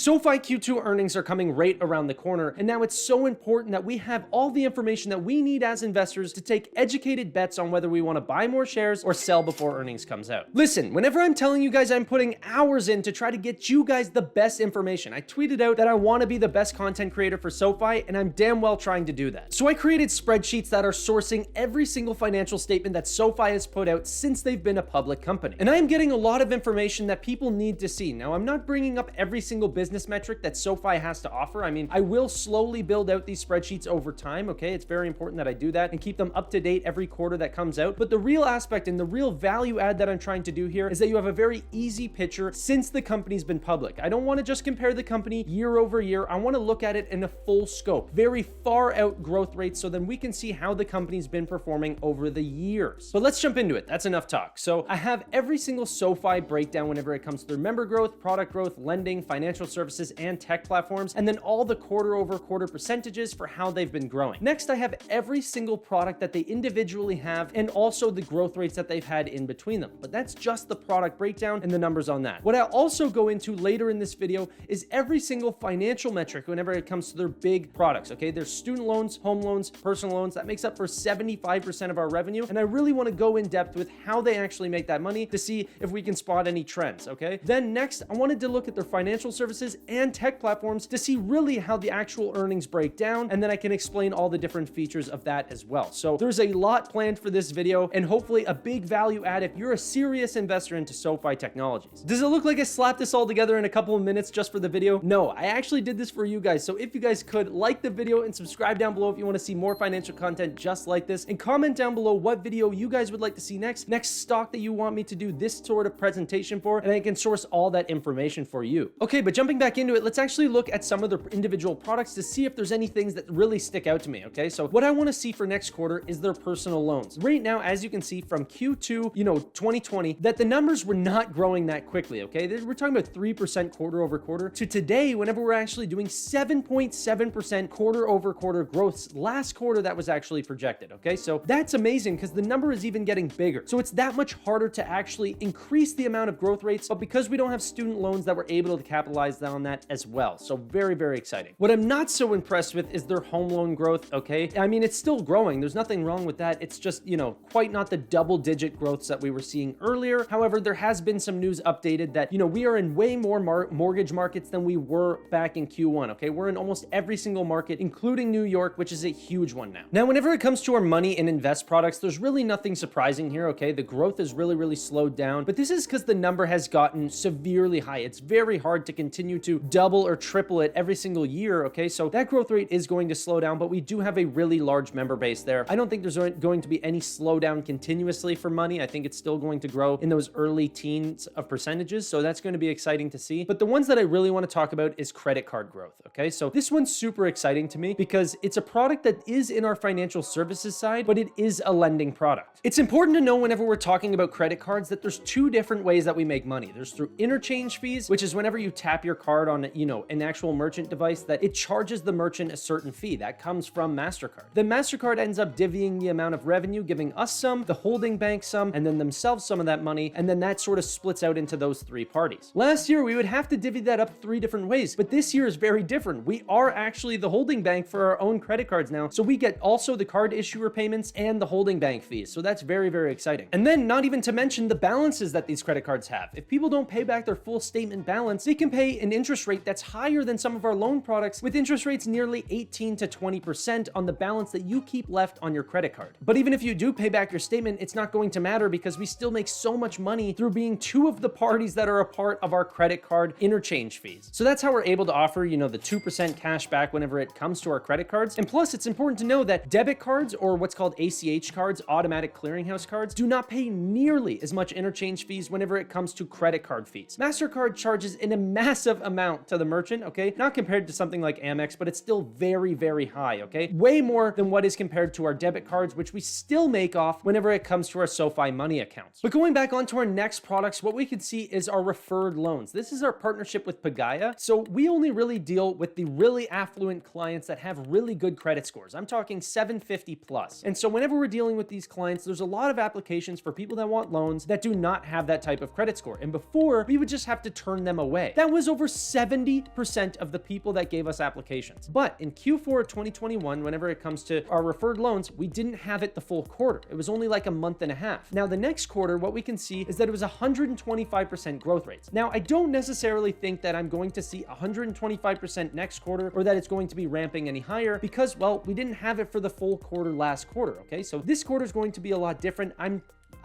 SoFi Q2 earnings are coming right around the corner, and now it's so important that we have all the information that we need as investors to take educated bets on whether we want to buy more shares or sell before earnings comes out. Listen, whenever I'm telling you guys I'm putting hours in to try to get you guys the best information, I tweeted out that I want to be the best content creator for SoFi, and I'm damn well trying to do that. So I created spreadsheets that are sourcing every single financial statement that SoFi has put out since they've been a public company. And I am getting a lot of information that people need to see. Now, I'm not bringing up every single business metric that SoFi has to offer. I mean, I will slowly build out these spreadsheets over time, okay? It's very important that I do that and keep them up to date every quarter that comes out. But the real aspect and the real value add that I'm trying to do here is that you have a very easy picture since the company's been public. I don't want to just compare the company year over year. I want to look at it in a full scope, very far out growth rates, so then we can see how the company's been performing over the years. But let's jump into it. That's enough talk. So I have every single SoFi breakdown whenever it comes to their member growth, product growth, lending, financial services, and tech platforms, and then all the quarter over quarter percentages for how they've been growing. Next, I have every single product that they individually have and also the growth rates that they've had in between them. But that's just the product breakdown and the numbers on that. What I'll also go into later in this video is every single financial metric whenever it comes to their big products, okay? There's student loans, home loans, personal loans. That makes up for 75% of our revenue. And I really want to go in depth with how they actually make that money to see if we can spot any trends, okay? Then next, I wanted to look at their financial services and tech platforms to see really how the actual earnings break down, and then I can explain all the different features of that as well. So there's a lot planned for this video and hopefully a big value add if you're a serious investor into SoFi Technologies. Does it look like I slapped this all together in a couple of minutes just for the video? No, I actually did this for you guys. So if you guys could like the video and subscribe down below if you want to see more financial content just like this, and comment down below what video you guys would like to see next stock that you want me to do this sort of presentation for, and I can source all that information for you. Okay, but jumping back into it, let's actually look at some of the individual products to see if there's any things that really stick out to me, okay? So what I want to see for next quarter is their personal loans. Right now, as you can see from Q2, 2020, that the numbers were not growing that quickly, okay? We're talking about 3% quarter over quarter to today, whenever we're actually doing 7.7% quarter over quarter growth. Last quarter, that was actually projected, okay? So that's amazing because the number is even getting bigger. So it's that much harder to actually increase the amount of growth rates, but because we don't have student loans that we're able to capitalize on that as well. So very, very exciting. What I'm not so impressed with is their home loan growth, okay? I mean, it's still growing. There's nothing wrong with that. It's just, quite not the double-digit growths that we were seeing earlier. However, there has been some news updated that, we are in way more mortgage markets than we were back in Q1, okay? We're in almost every single market, including New York, which is a huge one now. Now, whenever it comes to our money and invest products, there's really nothing surprising here, okay? The growth is really, really slowed down, but this is because the number has gotten severely high. It's very hard to continue to double or triple it every single year, okay? So that growth rate is going to slow down, but we do have a really large member base there. I don't think there's going to be any slowdown continuously for money. I think it's still going to grow in those early teens of percentages, so that's going to be exciting to see. But the ones that I really want to talk about is credit card growth, okay? So this one's super exciting to me because it's a product that is in our financial services side, but it is a lending product. It's important to know whenever we're talking about credit cards that there's two different ways that we make money. There's through interchange fees, which is whenever you tap your card on, an actual merchant device, that it charges the merchant a certain fee. That comes from MasterCard. Then MasterCard ends up divvying the amount of revenue, giving us some, the holding bank some, and then themselves some of that money, and then that sort of splits out into those three parties. Last year, we would have to divvy that up 3 different ways, but this year is very different. We are actually the holding bank for our own credit cards now, so we get also the card issuer payments and the holding bank fees, so that's very, very exciting. And then not even to mention the balances that these credit cards have. If people don't pay back their full statement balance, they can pay an interest rate that's higher than some of our loan products, with interest rates nearly 18 to 20% on the balance that you keep left on your credit card. But even if you do pay back your statement, it's not going to matter because we still make so much money through being two of the parties that are a part of our credit card interchange fees. So that's how we're able to offer, the 2% cash back whenever it comes to our credit cards. And plus, it's important to know that debit cards, or what's called ACH cards, automatic clearinghouse cards, do not pay nearly as much interchange fees whenever it comes to credit card fees. MasterCard charges in a massive amount to the merchant, okay? Not compared to something like Amex, but it's still very, very high, okay? Way more than what is compared to our debit cards, which we still make off whenever it comes to our SoFi money accounts. But going back onto our next products, what we can see is our referred loans. This is our partnership with Pagaya. So we only really deal with the really affluent clients that have really good credit scores. I'm talking 750 plus. And so whenever we're dealing with these clients, there's a lot of applications for people that want loans that do not have that type of credit score. And before, we would just have to turn them away. That was over 70% of the people that gave us applications. But in Q4 of 2021, whenever it comes to our referred loans, we didn't have it the full quarter. It was only like a month and a half. Now, the next quarter, what we can see is that it was 125% growth rates. Now, I don't necessarily think that I'm going to see 125% next quarter or that it's going to be ramping any higher because, well, we didn't have it for the full quarter last quarter, okay? So this quarter is going to be a lot different.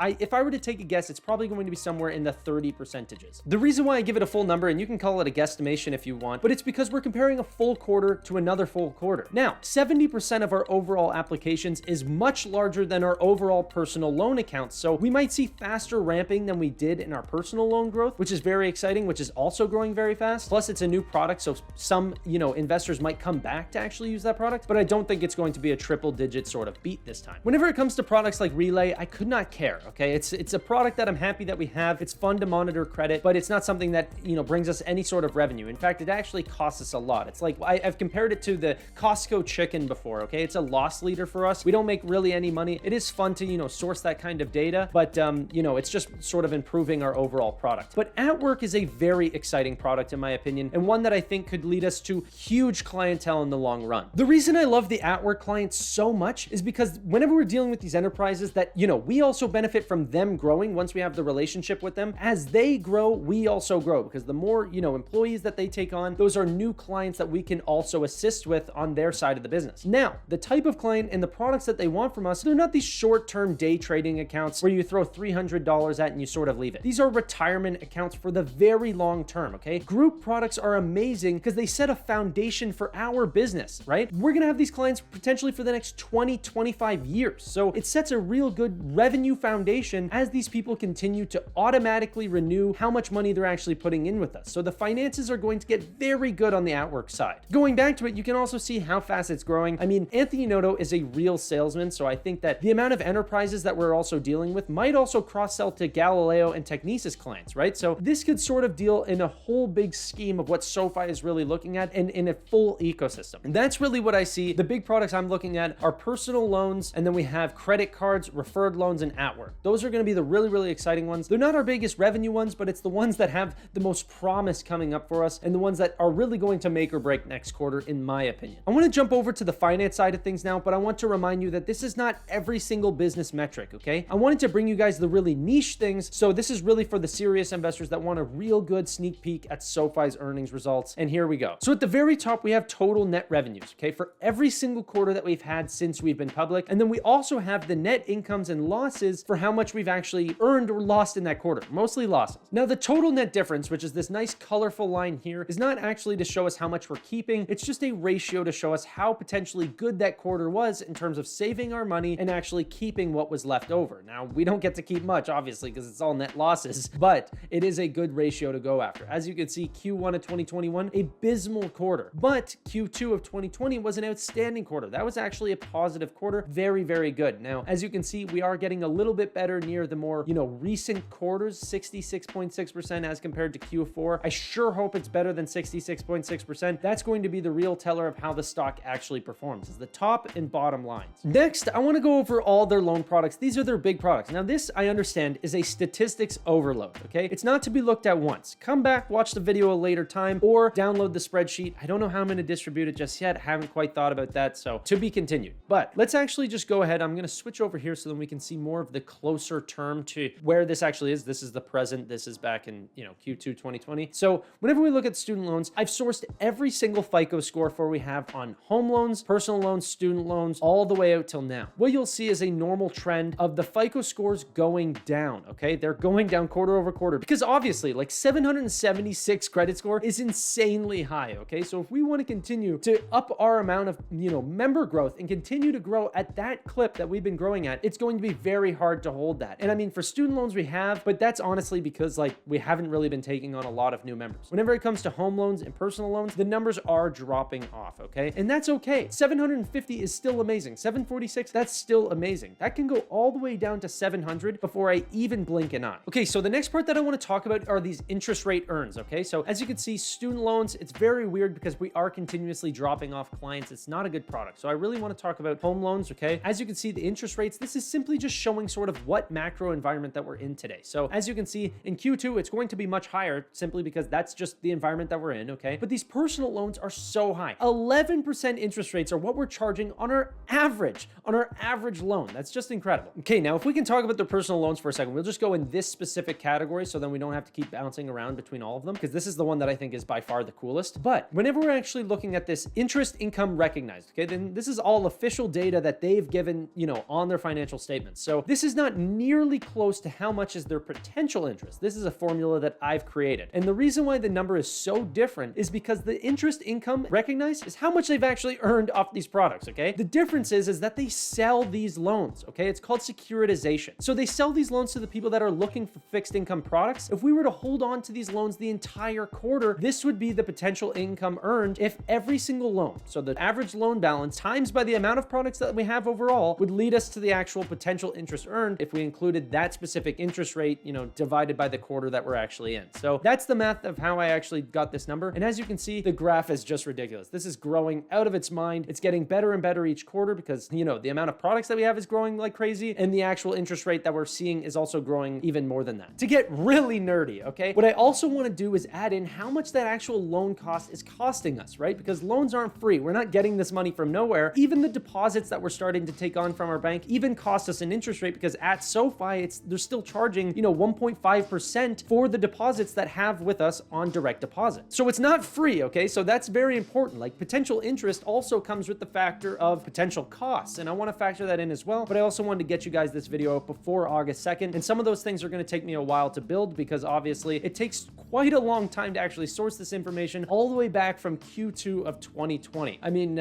If I were to take a guess, it's probably going to be somewhere in the 30%. The reason why I give it a full number, and you can call it a guesstimation if you want, but it's because we're comparing a full quarter to another full quarter. Now, 70% of our overall applications is much larger than our overall personal loan accounts. So we might see faster ramping than we did in our personal loan growth, which is very exciting, which is also growing very fast. Plus, it's a new product, so some, investors might come back to actually use that product, but I don't think it's going to be a triple-digit sort of beat this time. Whenever it comes to products like Relay, I could not care. Okay, it's a product that I'm happy that we have. It's fun to monitor credit, but it's not something that brings us any sort of revenue. In fact, it actually costs us a lot. It's like I've compared it to the Costco chicken before. Okay, it's a loss leader for us. We don't make really any money. It is fun to source that kind of data, but it's just sort of improving our overall product. But AtWork is a very exciting product in my opinion, and one that I think could lead us to huge clientele in the long run. The reason I love the AtWork clients so much is because whenever we're dealing with these enterprises that we also benefit from them growing once we have the relationship with them. As they grow, we also grow because the more, employees that they take on, those are new clients that we can also assist with on their side of the business. Now, the type of client and the products that they want from us, they're not these short-term day trading accounts where you throw $300 at and you sort of leave it. These are retirement accounts for the very long term, okay? Group products are amazing because they set a foundation for our business, right? We're gonna have these clients potentially for the next 20, 25 years. So it sets a real good revenue foundation as these people continue to automatically renew how much money they're actually putting in with us. So the finances are going to get very good on the AtWork side. Going back to it, you can also see how fast it's growing. I mean, Anthony Noto is a real salesman, so I think that the amount of enterprises that we're also dealing with might also cross-sell to Galileo and Technisys clients, right? So this could sort of deal in a whole big scheme of what SoFi is really looking at and in a full ecosystem. And that's really what I see. The big products I'm looking at are personal loans, and then we have credit cards, referred loans, and AtWork. Those are going to be the really, really exciting ones. They're not our biggest revenue ones, but it's the ones that have the most promise coming up for us and the ones that are really going to make or break next quarter, in my opinion. I want to jump over to the finance side of things now, but I want to remind you that this is not every single business metric, okay? I wanted to bring you guys the really niche things, so this is really for the serious investors that want a real good sneak peek at SoFi's earnings results, and here we go. So at the very top, we have total net revenues, okay, for every single quarter that we've had since we've been public, and then we also have the net incomes and losses for how much we've actually earned or lost in that quarter, mostly losses. Now, the total net difference, which is this nice colorful line here, is not actually to show us how much we're keeping. It's just a ratio to show us how potentially good that quarter was in terms of saving our money and actually keeping what was left over. Now, we don't get to keep much, obviously, because it's all net losses, but it is a good ratio to go after. As you can see, Q1 of 2021, abysmal quarter, but Q2 of 2020 was an outstanding quarter. That was actually a positive quarter. Very, very good. Now, as you can see, we are getting a little bit better near the more, recent quarters, 66.6% as compared to Q4. I sure hope it's better than 66.6%. That's going to be the real teller of how the stock actually performs, is the top and bottom lines. Next, I want to go over all their loan products. These are their big products. Now, this, I understand, is a statistics overload, okay? It's not to be looked at once. Come back, watch the video a later time, or download the spreadsheet. I don't know how I'm going to distribute it just yet. I haven't quite thought about that, so to be continued. But let's actually just go ahead. I'm going to switch over here so then we can see more of the closer term to where this actually is. This is the present. This is back in, Q2 2020. So whenever we look at student loans, I've sourced every single FICO score for we have on home loans, personal loans, student loans, all the way out till now. What you'll see is a normal trend of the FICO scores going down, okay? They're going down quarter over quarter because obviously like 776 credit score is insanely high, okay? So if we want to continue to up our amount of, member growth and continue to grow at that clip that we've been growing at, it's going to be very hard to hold that. And I mean, for student loans we have, but that's honestly because like we haven't really been taking on a lot of new members. Whenever it comes to home loans and personal loans, the numbers are dropping off, okay? And that's okay. 750 is still amazing. 746, that's still amazing. That can go all the way down to 700 before I even blink an eye. Okay, so the next part that I want to talk about are these interest rate earns, okay? So as you can see, student loans, it's very weird because we are continuously dropping off clients. It's not a good product. So I really want to talk about home loans, okay? As you can see, the interest rates, this is simply just showing sort of what macro environment that we're in today. So as you can see in Q2, it's going to be much higher simply because that's just the environment that we're in, okay? But these personal loans are so high. 11% interest rates are what we're charging on our average loan. That's just incredible. Okay, now if we can talk about the personal loans for a second, we'll just go in this specific category so then we don't have to keep bouncing around between all of them, because this is the one that I think is by far the coolest. But whenever we're actually looking at this interest income recognized, okay, then this is all official data that they've given, on their financial statements. So this is not nearly close to how much is their potential interest. This is a formula that I've created. And the reason why the number is so different is because the interest income recognized is how much they've actually earned off these products, okay? The difference is that they sell these loans, okay? It's called securitization. So they sell these loans to the people that are looking for fixed income products. If we were to hold on to these loans the entire quarter, this would be the potential income earned if every single loan, so the average loan balance times by the amount of products that we have overall, would lead us to the actual potential interest earned if we included that specific interest rate, divided by the quarter that we're actually in. So that's the math of how I actually got this number. And as you can see, the graph is just ridiculous. This is growing out of its mind. It's getting better and better each quarter because, the amount of products that we have is growing like crazy, and the actual interest rate that we're seeing is also growing even more than that. To get really nerdy, okay, what I also want to do is add in how much that actual loan cost is costing us, right? Because loans aren't free. We're not getting this money from nowhere. Even the deposits that we're starting to take on from our bank even cost us an interest rate, because at SoFi, they're still charging, 1.5% for the deposits that have with us on direct deposit. So it's not free, okay? So that's very important. Like, potential interest also comes with the factor of potential costs, and I want to factor that in as well. But I also wanted to get you guys this video up before August 2nd, and some of those things are going to take me a while to build because obviously it takes quite a long time to actually source this information all the way back from Q2 of 2020. I mean,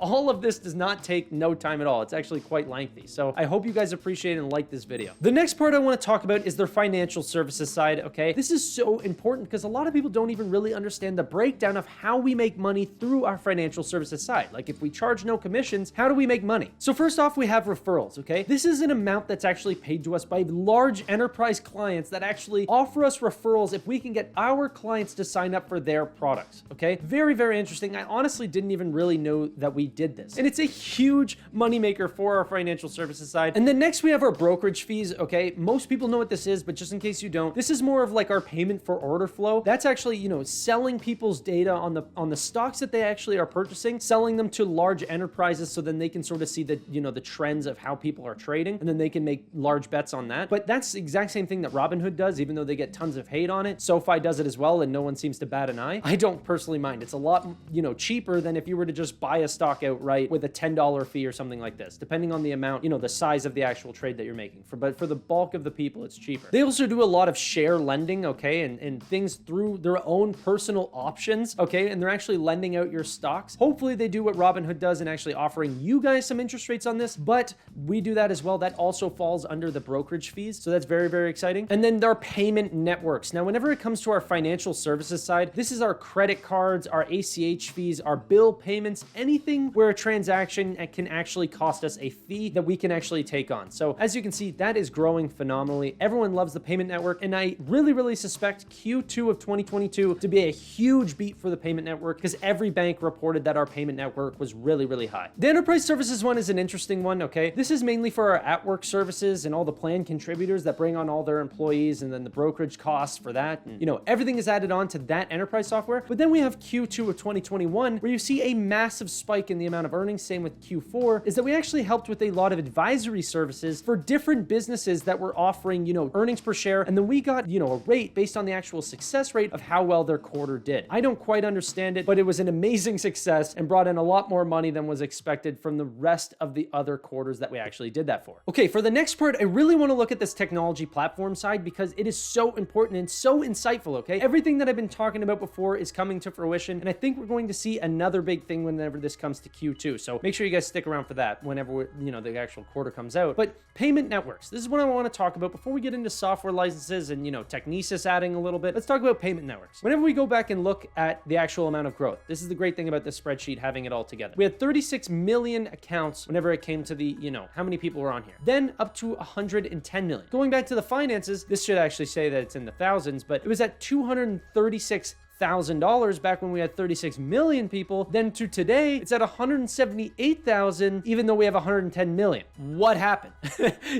all of this does not take no time at all. It's actually quite lengthy. So I hope you guys appreciate and like this video. The next part I want to talk about is their financial services side, okay? This is so important because a lot of people don't even really understand the breakdown of how we make money through our financial services side. Like, if we charge no commissions, how do we make money? So first off, we have referrals, okay? This is an amount that's actually paid to us by large enterprise clients that actually offer us referrals if we can get our clients to sign up for their products, okay? Very, very interesting. I honestly didn't even really know that we did this. And it's a huge moneymaker for our financial services side. And then next we have our brokerage fees, okay? Most people know what this is, but just in case you don't, this is more of like our payment for order flow. That's actually, selling people's data on the stocks that they actually are purchasing, selling them to large enterprises so then they can sort of see the, the trends of how people are trading, and then they can make large bets on that. But that's the exact same thing that Robinhood does, even though they get tons of hate on it. SoFi does it as well, and no one seems to bat an eye. I don't personally mind. It's a lot, cheaper than if you were to just buy a stock outright with a $10 fee or something like this, depending on the amount, the size of the actual trade that you're making. But for the bulk of the people, it's cheaper. They also do a lot of share lending, okay, and things through their own personal options, okay, and they're actually lending out your stocks. Hopefully they do what Robinhood does and actually offering you guys some interest rates on this, but we do that as well. That also falls under the brokerage fees, so that's very, very exciting. And then there are payment networks. Now, whenever it comes to our financial services side, this is our credit cards, our ACH fees, our bill payments, anything where a transaction can actually cost us a fee that we can actually take on. So as you can see, that is growing phenomenally. Everyone loves the payment network, and I really, really suspect Q2 of 2022 to be a huge beat for the payment network because every bank reported that our payment network was really, really high. The enterprise services one is an interesting one, okay? This is mainly for our AtWork services and all the plan contributors that bring on all their employees, and then the brokerage costs for that. And, everything is added on to that enterprise software. But then we have Q2 of 2021, where you see a massive spike in the amount of earnings. Same with Q4, is that we actually helped with a lot of advisory services for different businesses that were offering, earnings per share. And then we got, a rate based on the actual success rate of how well their quarter did. I don't quite understand it, but it was an amazing success and brought in a lot more money than was expected from the rest of the other quarters that we actually did that for. Okay, for the next part, I really want to look at this technology platform side because it is so important and so insightful, okay? Everything that I've been talking about before is coming to fruition, and I think we're going to see another big thing whenever this comes to Q2. So make sure you guys stick around for that whenever the actual quarter comes out. But payment networks, this is what I want to talk about before we get into software licenses and Technesis adding a little bit. Let's talk about payment networks. Whenever we go back and look at the actual amount of growth, this is the great thing about this spreadsheet, having it all together. We had 36 million accounts whenever it came to the how many people were on here. Then up to 110 million. Going back to the finances, this should actually say that it's in the thousands, but it was at 236 $100,000 back when we had 36 million people, then to today, it's at 178,000, even though we have 110 million. What happened?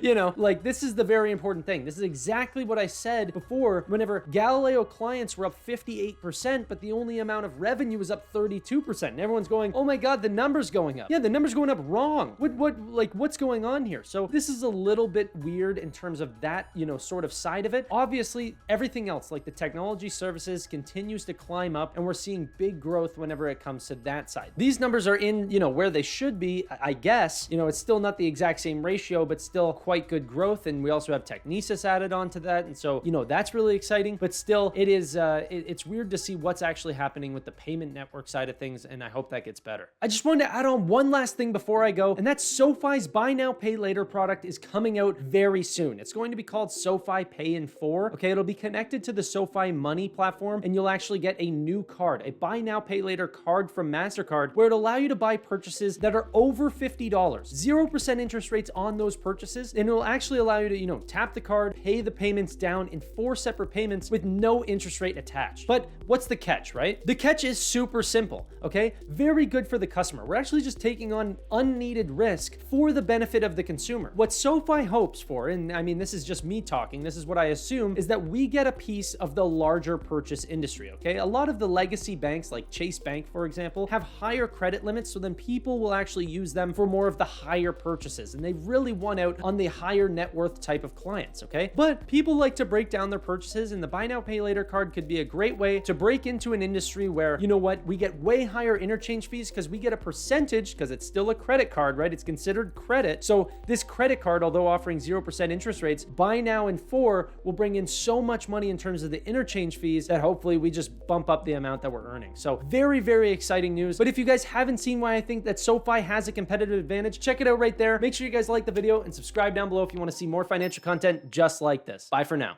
You know, like, this is the very important thing. This is exactly what I said before whenever Galileo clients were up 58%, but the only amount of revenue was up 32%. And everyone's going, oh my God, the number's going up. Yeah, the number's going up wrong. What's going on here? So this is a little bit weird in terms of that, you know, sort of side of it. Obviously, everything else, like the technology services, continues to climb up, and we're seeing big growth whenever it comes to that side. These numbers are in, you know, where they should be, I guess. You know, it's still not the exact same ratio, but still quite good growth. And we also have Technesis added onto that. And so, you know, that's really exciting, but still it is, it's weird to see what's actually happening with the payment network side of things. And I hope that gets better. I just wanted to add on one last thing before I go, and that's SoFi's Buy Now, Pay Later product is coming out very soon. It's going to be called SoFi Pay in 4. Okay, it'll be connected to the SoFi Money platform, and you'll actually get a new card, a Buy Now, Pay Later card from MasterCard, where it'll allow you to buy purchases that are over $50. 0% interest rates on those purchases, and it'll actually allow you to, you know, tap the card, pay the payments down in 4 separate payments with no interest rate attached. But what's the catch, right? The catch is super simple, okay? Very good for the customer. We're actually just taking on unneeded risk for the benefit of the consumer. What SoFi hopes for, and I mean, this is just me talking, this is what I assume, is that we get a piece of the larger purchase industry, okay? A lot of the legacy banks, like Chase Bank, for example, have higher credit limits, so then people will actually use them for more of the higher purchases, and they really won out on the higher net worth type of clients, okay? But people like to break down their purchases, and the Buy Now, Pay Later card could be a great way to break into an industry where, you know what, we get way higher interchange fees because we get a percentage, because it's still a credit card, right? It's considered credit. So this credit card, although offering 0% interest rates, Buy Now in 4 will bring in so much money in terms of the interchange fees that hopefully we just bump up the amount that we're earning. So very, very exciting news. But if you guys haven't seen why I think that SoFi has a competitive advantage, check it out right there. Make sure you guys like the video and subscribe down below if you want to see more financial content just like this. Bye for now.